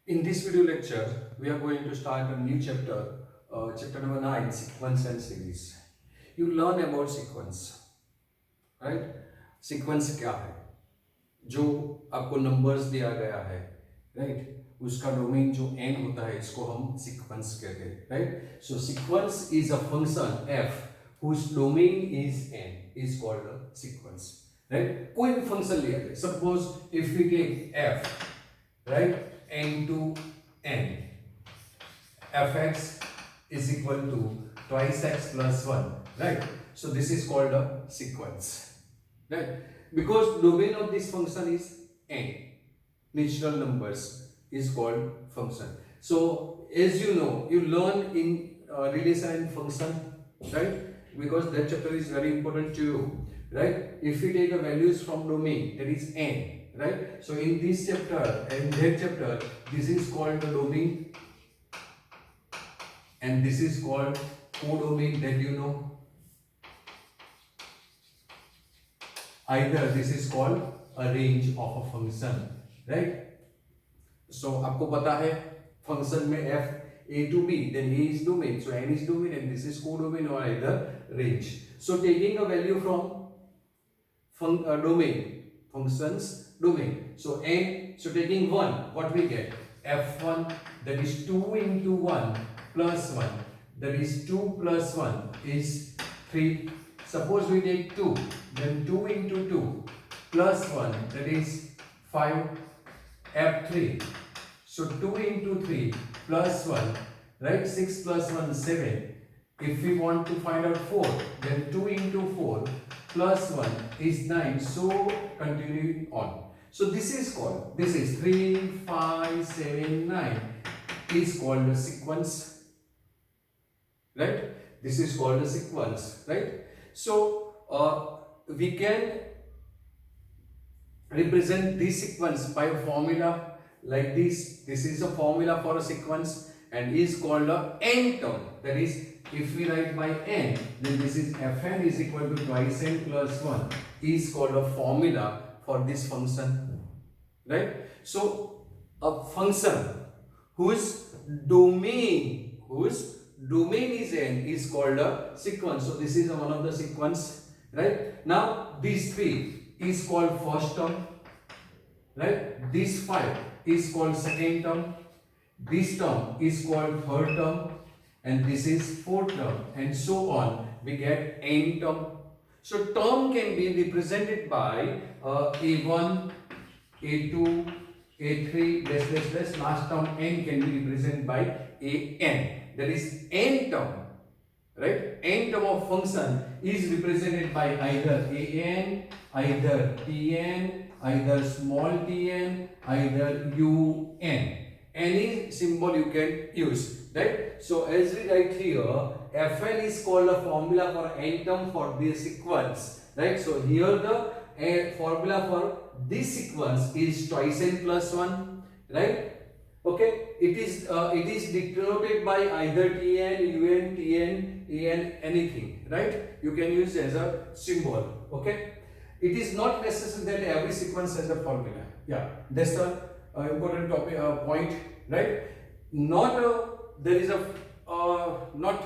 In this video lecture, we are going to start a new chapter, chapter number 9, sequence and series. You learn about sequence, right? Sequence क्या है? जो आपको numbers दिया गया है, right? उसका domain जो n होता है, इसको हम सीक्वेंस कहते हैं, right? So sequence is a function f whose domain is n is called a sequence, right? कोई भी फंक्शन लिया जाए, suppose if we take f, right? n to n, fx is equal to twice x plus 1, right? So this is called a sequence, right? Because domain of this function is n, natural numbers is called function. So as you know, you learn in relation and function, right? Because that chapter is very important to you, right? If we take the values from domain, that is n, right? So in this chapter and that chapter, this is called the domain and this is called codomain, that you know. Either this is called a range of a function, right? So आपको पता है function में f a to b, then a is domain, so n is domain and this is codomain or either range. So taking a value from domain, functions domain, so n, so taking 1, what we get? f1, that is 2 into 1 plus 1, that is 2 plus 1 is 3. Suppose we take 2, then 2 into 2 plus 1, that is 5, f3. So 2 into 3 plus 1, right? 6 plus 1, 7. If we want to find out 4, then 2 into 4 plus 1 is 9. So continuing on. So this is 3, 5, 7, 9 is called a sequence, right? This is called a sequence, right? So we can represent this sequence by a formula like this. This is a formula for a sequence and is called a n term. That is, if we write by n, then this is fn is equal to twice n plus 1 is called a formula for this function, right? So a function whose domain is n is called a sequence. So this is one of the sequence, right? Now these 3 is called first term, right? This 5 is called second term, this term is called third term, and this is fourth term, and so on. We get n term. So term can be represented by a1, a2, a3, dash. Last term n can be represented by an. That is n term, right? N term of function is represented by either an, either tn, either small tn, either un. Any symbol you can use, right? So as we write here, fn is called a formula for n term for this sequence, right? So here the formula for this sequence is twice n plus 1, right? Okay, it is denoted by either tn, un, tn, an, anything, right? You can use as a symbol. Okay, it is not necessary that every sequence has a formula. Yeah, that's the important topic point, right? Not there is a not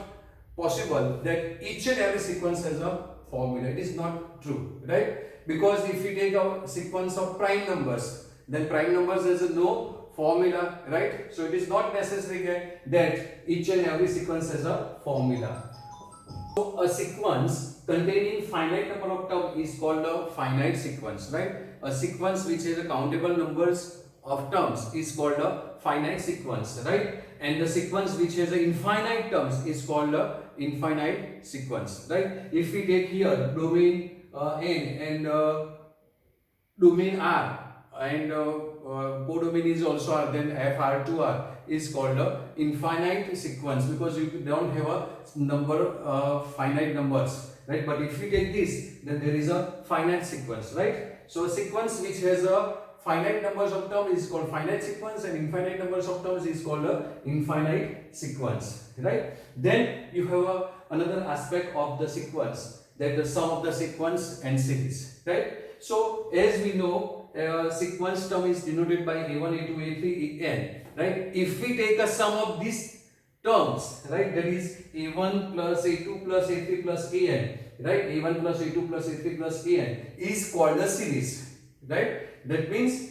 possible that each and every sequence has a formula. It is not true, right? Because if we take a sequence of prime numbers, then prime numbers has no formula, right? So it is not necessary that each and every sequence has a formula. So a sequence containing finite number of terms is called a finite sequence, right? A sequence which has a countable numbers of terms is called a finite sequence, right? And the sequence which has a infinite terms is called a infinite sequence, right? If we take here domain n and domain r and codomain is also r, then fr2r is called a infinite sequence because you don't have a number finite numbers, right? But if we take this, then there is a finite sequence, right? So a sequence which has a finite numbers of terms is called finite sequence and infinite numbers of terms is called a infinite sequence, right? Then you have another aspect of the sequence, that the sum of the sequence and series, right? So as we know, sequence term is denoted by a1, a2, a3, an. right? If we take a sum of these terms, right, that is a1 plus a2 plus a3 plus an, right, a1 plus a2 plus a3 plus an is called a series, right? That means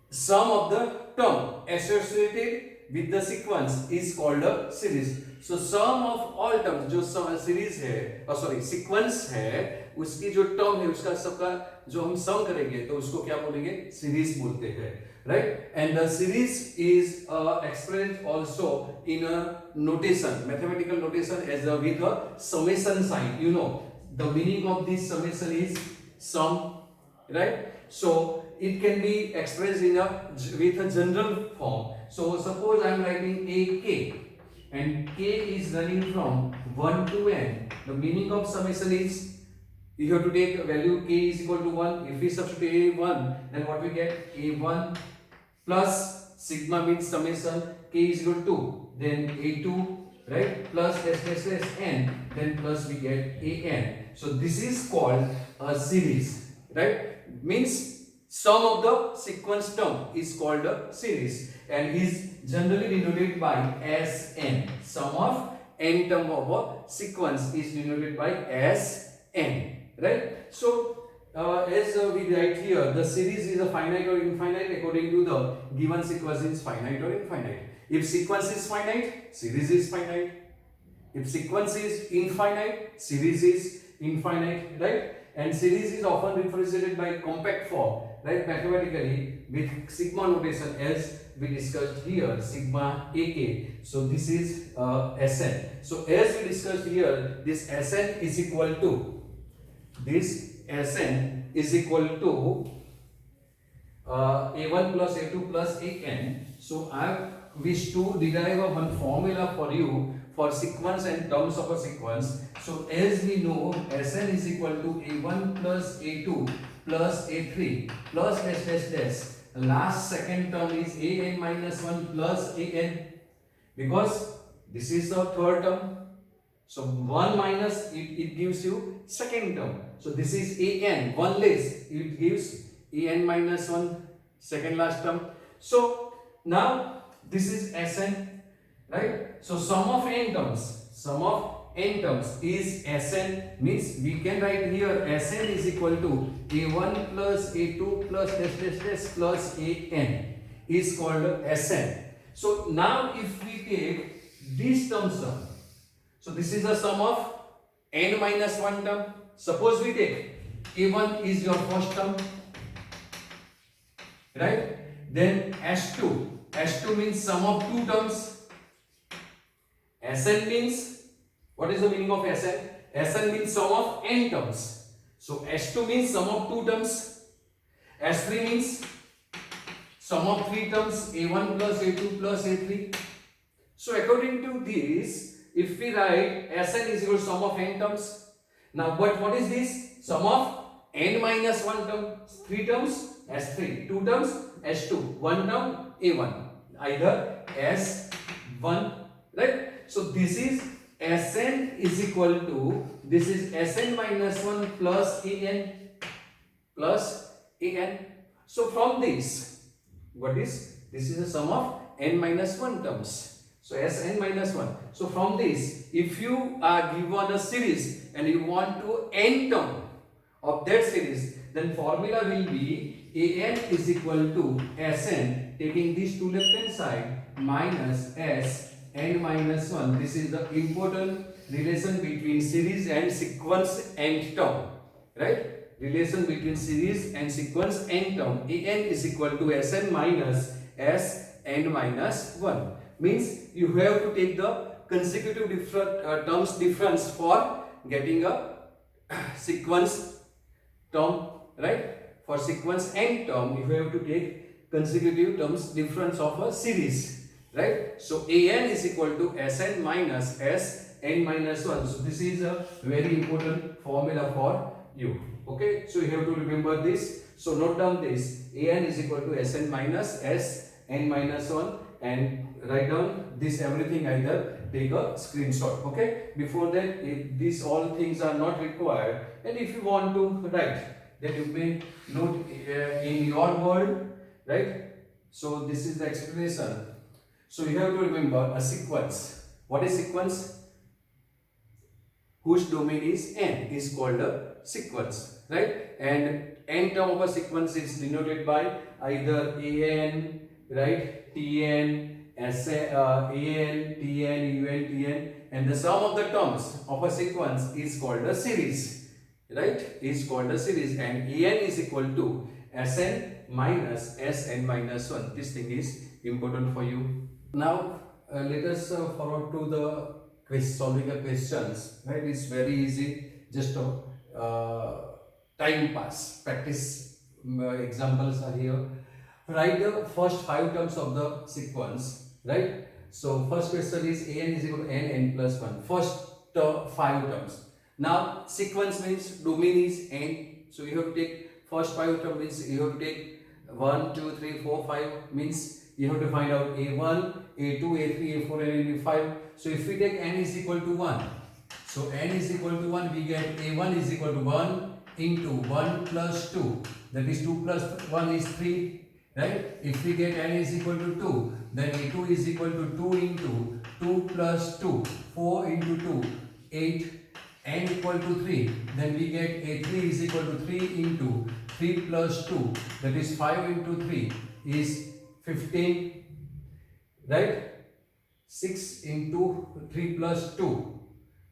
sum of the term associated with the sequence is called a series. So sum of all terms जो series है sorry sequence है उसकी जो term है उसका सबका जो हम सम करेंगे तो उसको क्या बोलेंगे, सीरीज बोलते हैं, right? And the series is expressed also in a notation, mathematical notation as a with a summation sign. You know the meaning of this summation is sum, right? So it can be expressed in a with a general form. So suppose I am writing a k and k is running from 1 to n. The meaning of summation is you have to take a value k is equal to 1. If we substitute a1, then what we get, a1 plus sigma means summation k is equal to then a2, right, plus s n, then plus we get an. So this is called a series, right? Means sum of the sequence term is called a series and is generally denoted by Sn. Sum of n term of a sequence is denoted by Sn, right? So as we write here, the series is a finite or infinite according to the given sequence is finite or infinite. If sequence is finite, series is finite. If sequence is infinite, series is infinite, right? And series is often represented by compact form, right, mathematically with sigma notation as we discussed here, sigma ak. So this is Sn. So as we discussed here, this Sn is equal to a1 plus a2 plus an. So I wish to derive one formula for you for sequence and terms of a sequence. So as we know, Sn is equal to a1 plus a2 plus a3 plus dash dash dash. Last second term is an minus 1 plus an, because this is the third term. So 1 minus it gives you second term. So this is an, 1 less, it gives an minus 1 second last term. So now this is Sn, right? So sum of n terms is Sn, means we can write here Sn is equal to a1 plus a2 plus dash dash dash plus an is called Sn. So now if we take this term sum, so this is the sum of n minus 1 term. Suppose we take a1 is your first term, right? Then S2 means sum of two terms. Sn means, what is the meaning of Sn? Sn means sum of n terms. So S2 means sum of two terms. S3 means sum of three terms, a1 plus a2 plus a3. So according to this, if we write Sn is equal to sum of n terms. Now but what is this? Sum of n minus 1 term, 3 terms S3, 2 terms S2, 1 term A1, either S1, right? So this is Sn is equal to, this is Sn minus 1 plus an. So from this, what is? This is the sum of n minus 1 terms. So Sn minus 1. So from this, if you are given a series and you want to n term of that series, then formula will be an is equal to Sn, taking this to left hand side, minus Sn minus 1. This is the important relation between series and sequence n term, right? Relation between series and sequence n term. An is equal to Sn minus Sn minus 1. Means you have to take the consecutive terms difference for getting a sequence term, right? For sequence n term, you have to take consecutive terms difference of a series, right? So an is equal to Sn minus Sn minus 1. So this is a very important formula for you. Okay, so you have to remember this. So note down this, an is equal to Sn minus Sn minus 1, and write down this everything, either take a screenshot. Okay, before that, if these all things are not required, and if you want to write, then you may note in your word, right? So this is the explanation. So you have to remember a sequence. What is sequence? Whose domain is n is called a sequence, right? And n term of a sequence is denoted by either an, right, tn, an, tn, un, tn, and the sum of the terms of a sequence is called a series, right? Is called a series, and an is equal to sn minus sn minus 1. This thing is important for you. Now let us forward to the solving the questions, right? It's very easy, just time pass, practice. Examples are here. Write the first 5 terms of the sequence, right? So first question is an is equal to n plus 1. First 5 terms. Now sequence means domain is n, so you have to take first 5 terms, means you have to take 1, 2, 3, 4, 5, means you have to find out a1, a2, a3, a4 and a5. So if we take n is equal to 1, so n is equal to 1, we get a1 is equal to 1 into 1 plus 2, that is 2 plus 1 is 3, right? If we get n is equal to 2, then a2 is equal to 2 into 2 plus 2, 4 into 2, 8, n equal to 3, then we get a3 is equal to 3 into 3 plus 2, that is 5 into 3 is 15, right? 6 into 3 plus 2,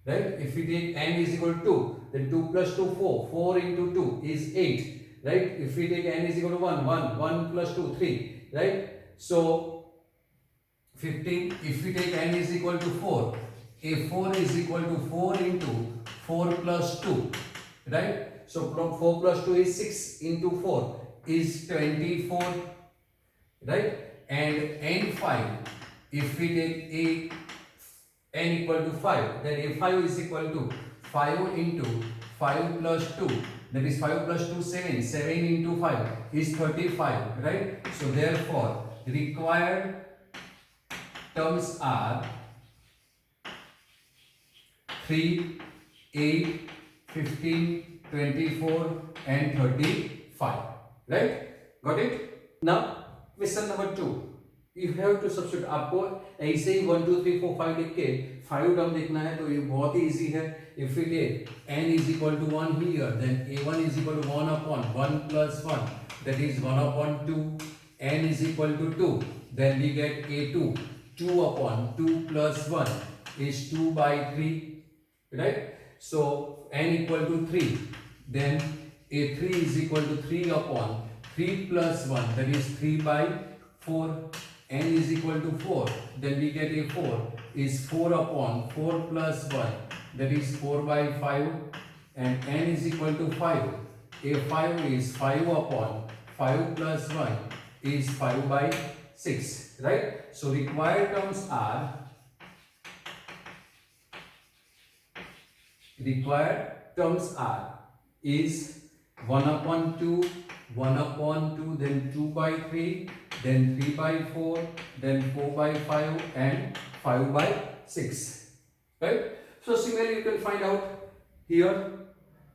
right? If we take n is equal to 2, then 2 plus 2, 4, 4 into 2 is 8, right? If we take n is equal to 1, 1 plus 2, 3, right? So 15, if we take n is equal to 4, a4 is equal to 4 into 4 plus 2, right? So 4 plus 2 is 6 into 4 is 24, right? And n5, if we take n equal to 5, then a5 is equal to 5 into 5 plus 2, that is 5 plus 2, 7, 7 into 5 is 35, right? So therefore required terms are 3, 8, 15, 24 and 35, right? Got it? Now question number 2, you have to substitute. आपको ऐसे ही 1 2 3 4 5 लिख के 5 term देखना है, तो ये बहुत ही इजी है. If we take n is equal to 1 here, then a1 is equal to 1 upon 1 plus 1, that is 1 upon 2. n is equal to 2, then we get a2, 2 upon 2 plus 1 is 2 by 3, right? So n equal to 3, then a3 is equal to 3 upon 3 plus 1, that is 3 by 4. n is equal to 4, then we get a4 is 4 upon 4 plus 1, that is 4 by 5, and n is equal to 5. a5 is 5 upon 5 plus 1 is 5 by 6, right? So required terms are is 1 upon 2, 1 upon 2, then 2 by 3, then 3 by 4, then 4 by 5 and 5 by 6, right? So similarly you can find out here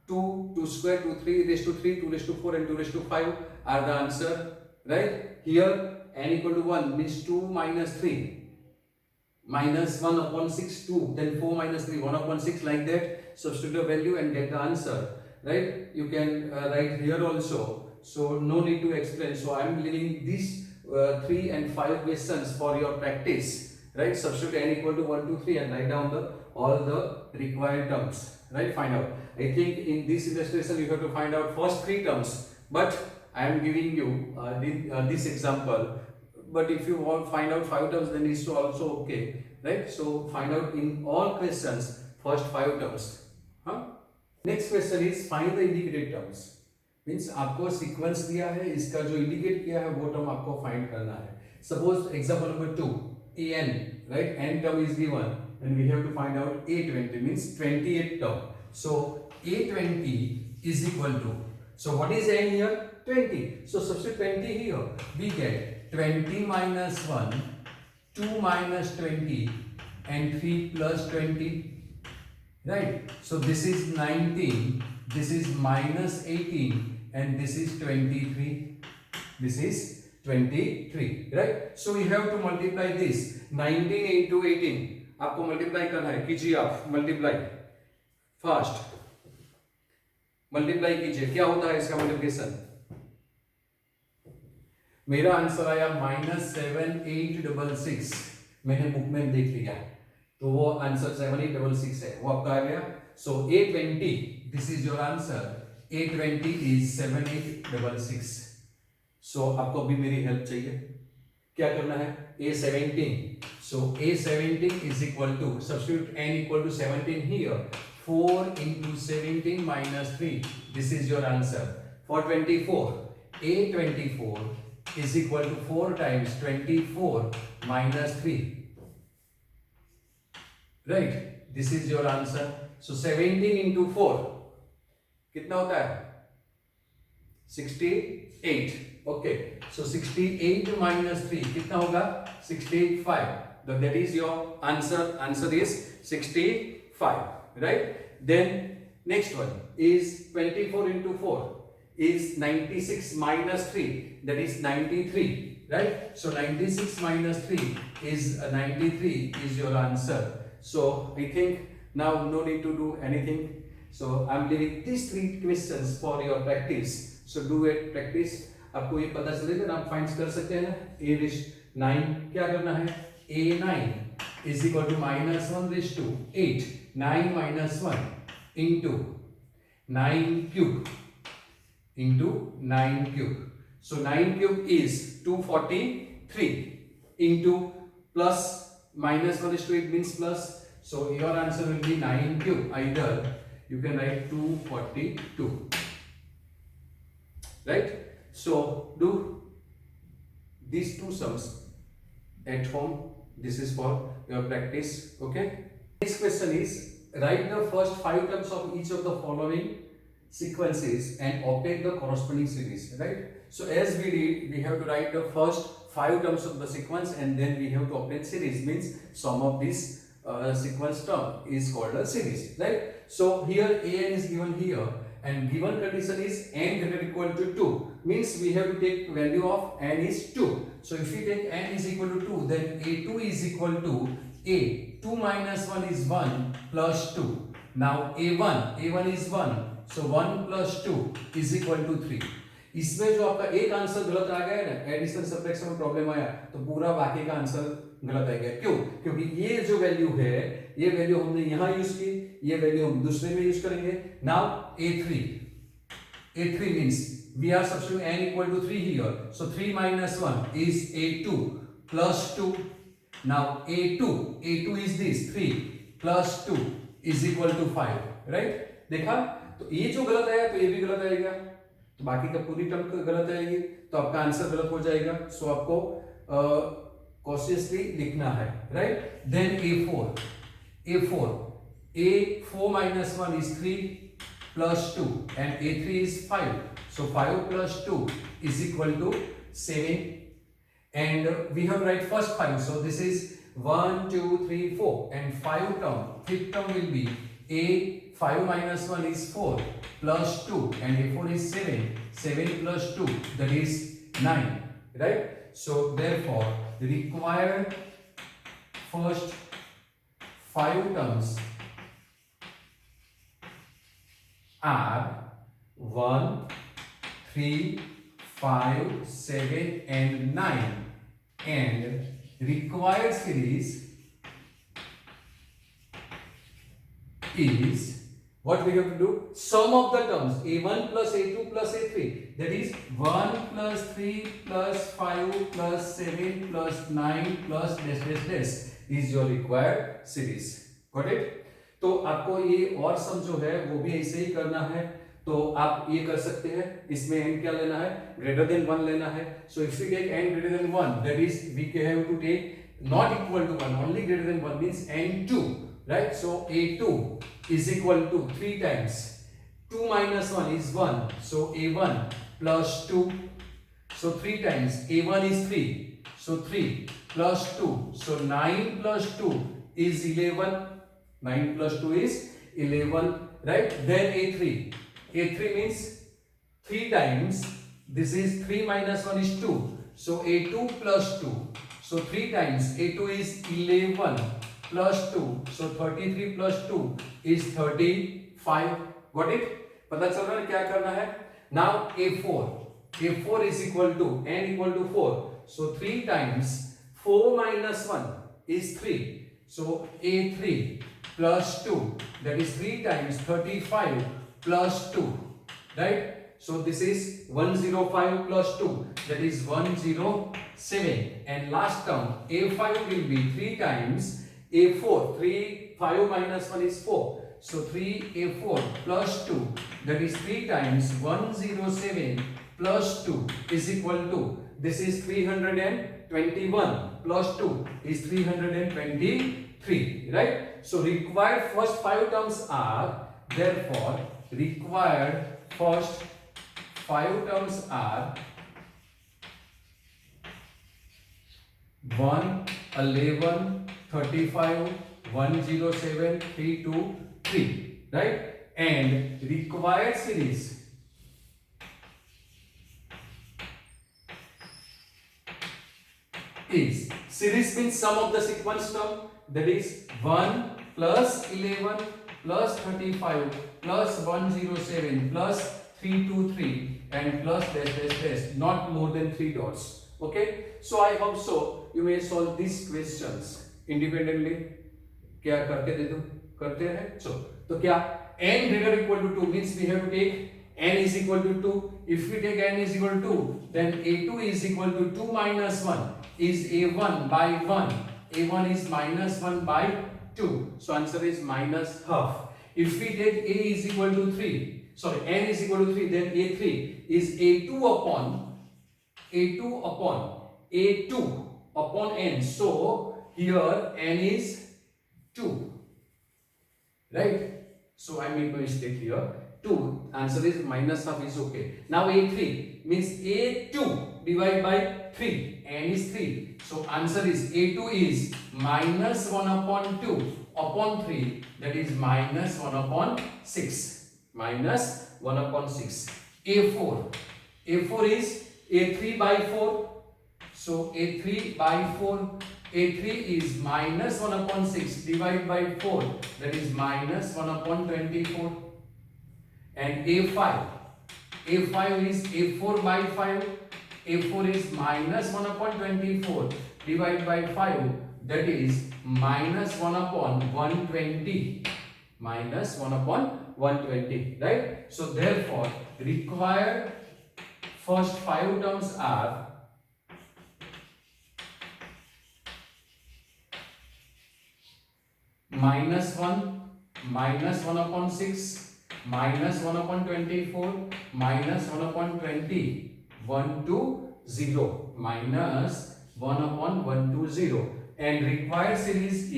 2, 2 square, 2, 3 raised to 3, 2 raised to 4 and 2 raised to 5 are the answer, right? Here n equal to 1 means 2 minus 3, minus 1 upon 6, 2, then 4 minus 3, 1 upon 6, like that. Substitute a value and get the answer, right? You can write here also, so no need to explain. So I am leaving these 3 and 5 questions for your practice, right? Substitute n equal to 1 2 3 and write down all the required terms, right? Find out. I think in this illustration you have to find out first 3 terms, but I am giving you this example. But if you want to find out 5 terms, then it's also okay, right? So find out in all questions first 5 terms. Next question is find the indicated terms. Means आपको sequence दिया है, इसका जो indicate किया है वो term आपको find करना है. Suppose example number 2, an, right? n term is given and we have to find out a20 means 28 term. So a20 is equal to, so what is n here? 20. So substitute 20 here, we get 20 minus 1, 2 minus 20 and 3 plus 20, right? So this is 19, this is minus 18 and this is 23. This is 23, right? So we have to multiply this 19 into 18. आपको multiply करना है, कीजिए आप multiply fast, multiply कीजिए। क्या होता है इसका मल्टीप्लिकेशन? मेरा आंसर आया -7866। मैंने बुक में देख लिया तो वो आंसर 7866 है, वो आपका आ गया। So A20, this is your answer. A20 is 7866। So आपको भी मेरी हेल्प चाहिए, क्या करना है? A17, so A17 is equal to, substitute n equal to 17 here, 4 into 17 minus 3, this is your answer. For 24, A24 is equal to 4 times 24 minus 3, right? This is your answer. So 17 into 4 कितना होता है? 68. Okay, so 68 minus 3 कितना होगा? 65. That is your answer. Answer is 65, right? Then next one is 24 into 4 is 96 minus 3, that is 93, right? So 96 minus 3 is 93 is your answer. So I think now no need to do anything. So I'm leaving these 3 questions for your practice. So do it, practice. आपको ये पता चलेगा ना, आप find कर सकते हैं ना। A9 क्या करना है? A9 is equal to -1 raised to 8. 9 minus 1 into 9 cube into 9 cube. So 9 cube is 243 into plus -1 is to 8 means plus. So your answer will be 9 cube. Either you can write 242. Right? So do these two sums at home. This is for your practice. Okay? Next question is, write the first 5 terms of each of the following sequences and obtain the corresponding series, right? So as we did, we have to write the first 5 terms of the sequence and then we have to obtain series, means sum of this sequence term is called a series, right? So here an is given here and given condition is n greater or equal to 2, means we have to take value of n is 2. So if we take n is equal to 2, then a2 is equal to a 2 minus 1 is 1 plus 2. Now a1 is 1, so 1 plus 2 is equal to 3. इसमें जो आपका एक answer गलत आ गया है ना, addition subtraction में problem आया, तो पूरा बाकी का आंसर गलत आ गया। क्यों? क्योंकि ये जो वैल्यू है, ये वैल्यू हमने यहाँ यूज की, ये वैल्यू हम दूसरे में यूज करेंगे। Now A3 means we are substituting n equal to 3 here, so 3 minus 1 is A2 plus 2. Now A2 is this 3 plus 2 is equal to 5, right? देखा? तो ये जो गलत आया तो ये भी गलत आएगा, तो बाकी का पूरी टर्म गलत आएगी, तो आपका आंसर गलत हो जाएगा। सो आपको कॉशियसली लिखना है, right? Then A4 minus 1 is 3 plus 2 and A3 is 5, so 5 plus 2 is equal to 7, and we have write first 5, so this is 1 2 3 4 and 5 term, fifth term will be A5 minus 1 is 4 plus 2 and A4 is 7 plus 2, that is 9, right? So therefore the required first 5 terms are 1 3 5 7 and 9, and required series is what we have to do, sum of the terms a1 plus a2 plus a3, that is 1 plus 3 plus 5 plus 7 plus 9 plus dash dash dash is your required series. Got it? तो आपको ये और सम जो है वो भी ऐसे ही करना है, तो आप ये कर सकते हैं। इसमें n क्या लेना है? ग्रेटर देन 1 लेना है। So if we take n greater than 1, that is we have to take not equal to 1, only greater than 1 means n2, right? So a2 is equal to 3 times 2 minus 1 is 1, so a1 plus 2, so 3 times a1 is 3, so 3 plus 2, so 9 plus 2 is 11, 9 plus 2 is 11, right? Then a3 means 3 times, this is 3 minus 1 is 2, So a2 plus 2. So 3 times a2 is 11 plus 2. So 33 plus 2 is 35. Got it? पता चल रहा है क्या करना है? Now a4. a4 is equal to n equal to 4. So 3 times 4 minus 1 is 3. So a3 plus 2, that is 3 times 35 plus 2. Right? So this is 105 plus 2, that is 107. And last term a5 will be 3 times a4. 5 minus 1 is 4. So 3a4 plus 2, that is 3 times 107 plus 2 is equal to, this is 321 plus 2 is 323. Right? So required first 5 terms are, therefore required first 5 terms are 1, 11, 35, 107, 323, right? And required series is, series means sum of the sequence term, that is 1 plus 11 plus 35 plus 107 plus 323 and plus dash dash dash, not more than 3 dots. Okay, so I hope so you may solve these questions independently. क्या करके दे दो, करते हैं. तो क्या n greater equal to 2 means we have to take n is equal to 2. If we take n is equal to 2, then a2 is equal to 2 minus 1 is a1 by 1. a1 is minus 1 by 2. So answer is minus half. If we take a is equal to 3, sorry, n is equal to 3, then a3 is a2 upon a2 upon n. So here n is 2, right? So I made a mistake here. 2, answer is minus half is okay. Now a3 means a2 divided by 3, n is 3. So answer is a2 is minus 1 upon 2 upon 3, that is minus 1 upon 6. Minus 1 upon 6. a4 is a3 by 4. So a3 by 4, a3 is minus 1 upon 6 divided by 4, that is minus 1 upon 24. And a5 is a4 by 5. a4 is minus 1 upon 24 divided by 5, that is minus 1 upon 120. Minus 1 upon 120, right? So therefore required first 5 terms are minus 1 upon 6, minus 1 upon 24, minus 1 upon 20, 1 to 0, minus 1 upon 1 to 0. And required series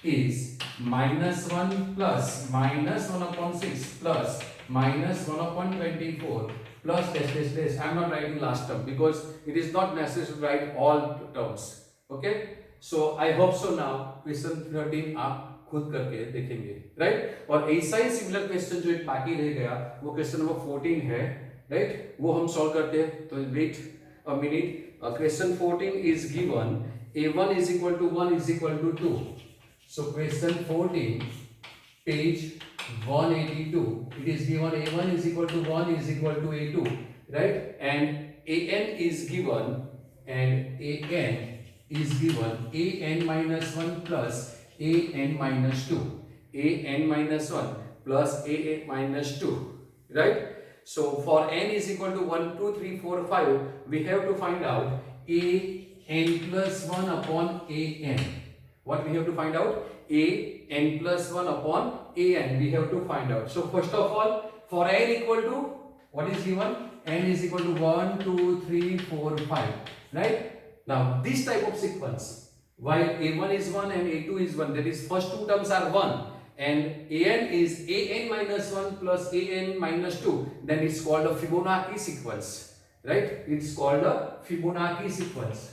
is minus 1 plus minus 1 upon 6 plus minus 1 upon 24 plus dash dash dash. I am not writing last term because it is not necessary to write all terms. Okay, so I hope so. Now question 13 आप खुद करके देखेंगे, right? और ऐसा ही similar question जो एक बाकी रह गया वो क्वेश्चन नंबर 14 है, राइट? वो हम सॉल्व करते हैं. तो wait a minute. Question 14 is given a1 is equal to 1 is equal to 2. So question 14 page 182, it is given a1 is equal to 1 is equal to a2, right? And an is given an minus 1 plus an minus 2, an minus 1 plus an minus 2, right? So for n is equal to 1 2 3 4 5, we have to find out an plus 1 upon an. What we have to find out? an plus 1 upon an we have to find out. So first of all, for n equal to, what is given? N is equal to 1 2 3 4 5, right? Now this type of sequence, while a1 is 1 and a2 is 1, that is first two terms are 1 and an is an minus 1 plus an minus 2, then it's called a Fibonacci sequence, right? It's called a Fibonacci sequence.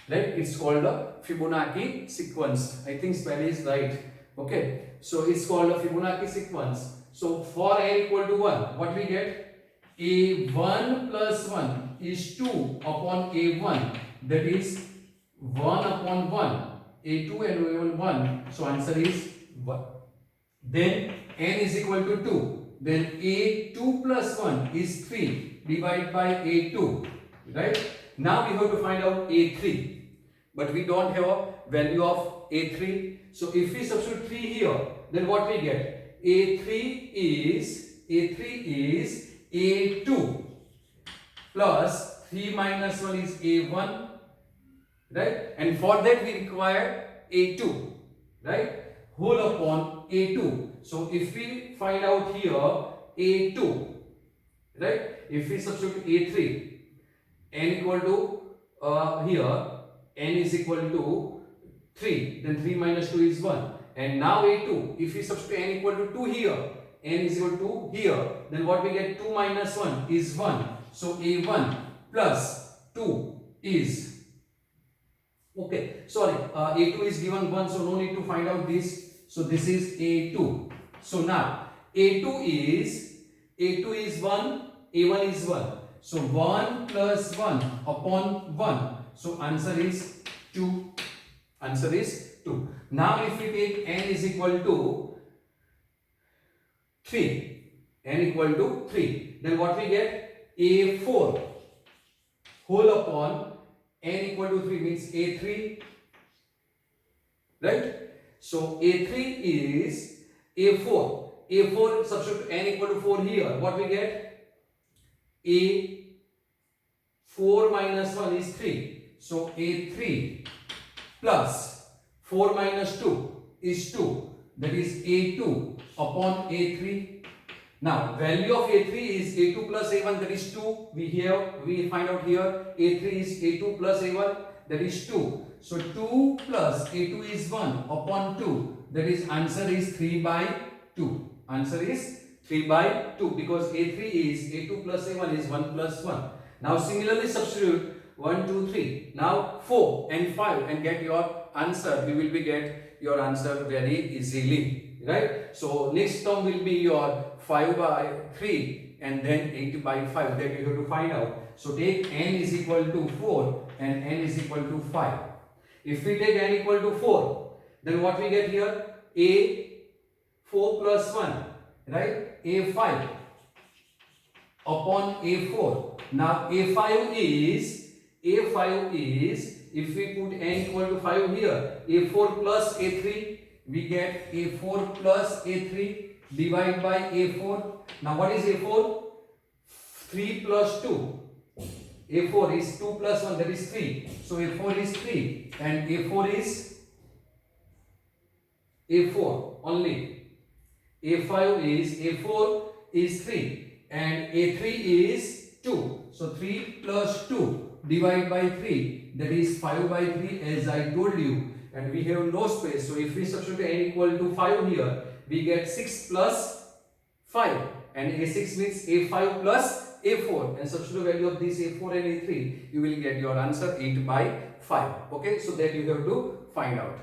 Right, it's called a Fibonacci sequence. I think spelling is right. Okay, so it's called a Fibonacci sequence. So for n equal to 1, what we get? A1 plus 1 is 2 upon A1, that is 1 upon 1. A2 and A1 1, so answer is 1. Then n is equal to 2. Then A2 plus 1 is 3 divided by A2. Right? Now we have to find out A3. But we don't have a value of A3. So if we substitute 3 here, then what we get? A3 is A2 plus 3 minus 1 is A1. Right? And for that we require A2. Right? Whole upon A2. So if we find out here A2, right? If we substitute A3, n equal to here n is equal to 3, then 3 minus 2 is 1. And now A2, if we substitute n equal to 2 here, n is equal to here, then what we get? 2 minus 1 is 1. So A1 plus 2 is, okay, sorry, A2 is given 1, so no need to find out this. So this is A2. So now A2 is 1, A1 is 1. So 1 plus 1 upon 1. So answer is 2. Answer is 2. Now if we take n is equal to 3. N equal to 3. Then what we get? A4 whole upon n equal to 3 means A3. Right? So A3 is A4. A4 substitute n equal to 4 here. What we get? A4 minus 1 is 3. So A3 plus 4 minus 2 is 2. That is A2 upon A3. Now value of A3 is A2 plus A1, that is 2. We find out here A3 is A2 plus A1, that is 2. So 2 plus A2 is 1 upon 2. That is answer is 3 by 2. Answer is 3 by 2 because A3 is A2 plus A1 is 1 plus 1. Now similarly substitute 1, 2, 3. Now 4 and 5 and get your answer. You will be get your answer very easily. Right? So next term will be your 5 by 3 and then 8 by 5 that you have to find out. So take n is equal to 4 and n is equal to 5. If we take n equal to 4, then what we get here? A4 plus 1, right? A5 upon A4. Now A5 is, if we put n equal to 5 here, A4 plus A3, we get A4 plus A3 divided by A4. Now what is A4? 3 plus 2. A4 is 2 plus 1, that is 3. So A4 is 3 and A4 is A4 only. A4 is 3 and A3 is 2. So 3 plus 2 divided by 3, that is 5 by 3 as I told you. And we have no space. So if we substitute n equal to 5 here, we get 6 plus 5. And A6 means A5 plus A4. And substitute value of this A4 and A3, you will get your answer 8 by 5. Okay, so that you have to find out.